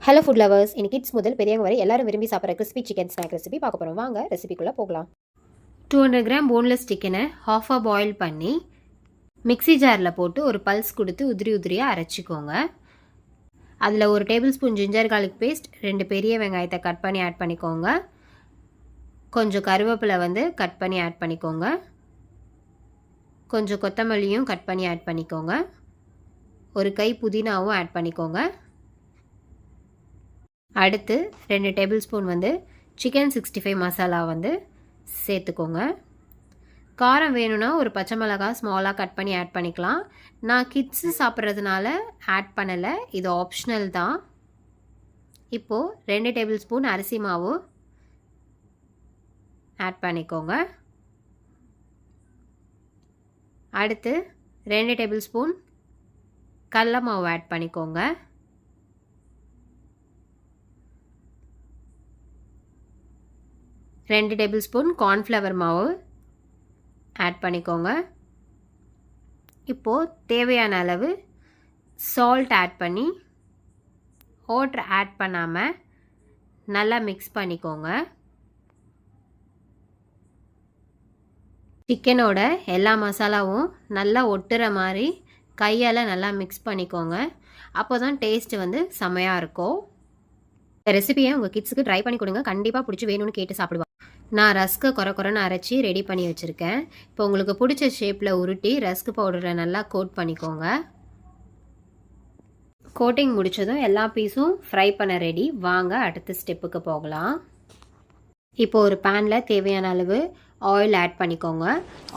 Hello food lovers, இன்னைக்கு kids முதல் பெரியவங்க வரை எல்லாரும் விரும்பி சாப்பிட்ற கிறிஸ்பி சிக்கன் ஸ்நாக் ரெசிபி பார்க்க போகிறோம். வாங்க ரெசிபிக்குள்ளே போகலாம். 200 கிராம் போன்லெஸ் சிக்கனை ஹாஃபாக பாயில் பண்ணி மிக்ஸி ஜாரில் போட்டு ஒரு பல்ஸ் கொடுத்து உதிரியாக அரைச்சிக்கோங்க. அதில் ஒரு tablespoon ginger garlic paste, 2 பெரிய வெங்காயத்தை கட் பண்ணி ஆட் பண்ணிக்கோங்க. கொஞ்சம் கருவேப்பிலை கட் பண்ணி ஆட் பண்ணிக்கோங்க. கொஞ்சம் கொத்தமல்லியும் கட் பண்ணி ஆட் பண்ணிக்கோங்க. ஒரு கை புதினாவும் ஆட் பண்ணிக்கோங்க. அடுத்து 2 டேபிள் ஸ்பூன் சிக்கன் 65 மசாலா சேர்த்துக்கோங்க. காரம் வேணும்னா ஒரு பச்சை மிளகாய் ஸ்மாலாக கட் பண்ணி ஆட் பண்ணிக்கலாம். நான் கிட்ஸு சாப்பிட்றதுனால ஆட் பண்ணலை, இது ஆப்ஷனல் தான். இப்போது 2 டேபிள் ஸ்பூன் அரிசி மாவு ஆட் பண்ணிக்கோங்க. அடுத்து 2 டேபிள் ஸ்பூன் கடலை மாவு ஆட் பண்ணிக்கோங்க. 2 டேபிள் ஸ்பூன் கார்ன்ஃப்ளவர் மாவு ஆட் பண்ணிக்கோங்க. இப்போது தேவையான அளவு சால்ட் ஆட் பண்ணி வாட்டர் ஆட் பண்ணாமல் நல்லா மிக்ஸ் பண்ணிக்கோங்க. சிக்கனோட எல்லா மசாலாவும் நல்லா ஒட்டுற மாதிரி கையால் நல்லா மிக்ஸ் பண்ணிக்கோங்க. அப்போ தான் டேஸ்ட்டு செம்மையாக இருக்கும். இந்த ரெசிபியை உங்கள் கிட்ஸுக்கு ட்ரை பண்ணி கொடுங்க, கண்டிப்பாக பிடிச்சி வேணும்னு கேட்டு சாப்பிடுவாங்க. நான் ரஸ்க்கு குறைன்னு அரைச்சி ரெடி பண்ணி வச்சுருக்கேன். இப்போ உங்களுக்கு பிடிச்ச ஷேப்பில் உருட்டி ரஸ்க் பவுடரை நல்லா கோட் பண்ணிக்கோங்க. கோட்டிங் முடித்ததும் எல்லா பீஸும் ஃப்ரை பண்ண ரெடி. வாங்க அடுத்த ஸ்டெப்புக்கு போகலாம். இப்போது ஒரு பேனில் தேவையான அளவு ஆயில் ஆட் பண்ணிக்கோங்க.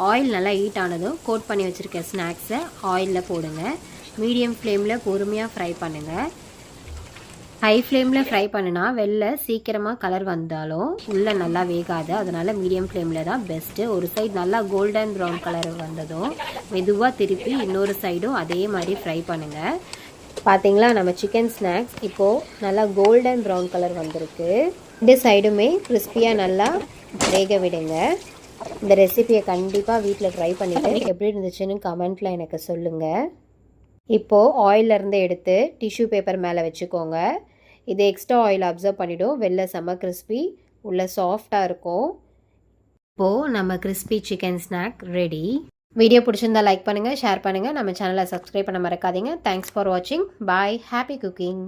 ஆயில் நல்லா ஹீட் ஆனதும் கோட் பண்ணி வச்சுருக்க ஸ்நாக்ஸை ஆயிலில் போடுங்க. மீடியம் ஃப்ளேமில் பொறுமையாக ஃப்ரை பண்ணுங்கள். ஹை ஃப்ளேமில் ஃப்ரை பண்ணினா வெளில சீக்கிரமாக கலர் வந்தாலும் உள்ளே நல்லா வேகாது. அதனால் மீடியம் ஃப்ளேமில் தான் பெஸ்ட்டு. ஒரு சைடு நல்லா கோல்டன் ப்ரௌன் கலர் வந்ததும் மெதுவாக திருப்பி இன்னொரு சைடும் அதே மாதிரி ஃப்ரை பண்ணுங்கள். பார்த்தீங்களா, நம்ம சிக்கன் ஸ்நாக்ஸ் இப்போது நல்லா கோல்டன் ப்ரௌன் கலர் வந்திருக்கு. 2 சைடுமே கிறிஸ்பியாக நல்லா வேக விடுங்க. இந்த ரெசிபியை கண்டிப்பாக வீட்டில் ட்ரை பண்ணிவிட்டு எப்படி இருந்துச்சுன்னு கமெண்ட்டில் எனக்கு சொல்லுங்கள். இப்போது ஆயிலிருந்து எடுத்து டிஷ்யூ பேப்பர் மேலே வச்சுக்கோங்க. இது எக்ஸ்ட்ரா ஆயில் அப்சர்வ் பண்ணிவிடும். வெளில செம்ம கிறிஸ்பி, உள்ள சாஃப்டாக இருக்கும். இப்போது நம்ம crispy chicken snack ready. Video பிடிச்சிருந்தா லைக் பண்ணுங்கள், ஷேர் பண்ணுங்கள், நம்ம சேனலை சப்ஸ்கிரைப் பண்ண மறக்காதீங்க. தேங்க்ஸ் ஃபார் வாட்சிங். பாய். Happy cooking.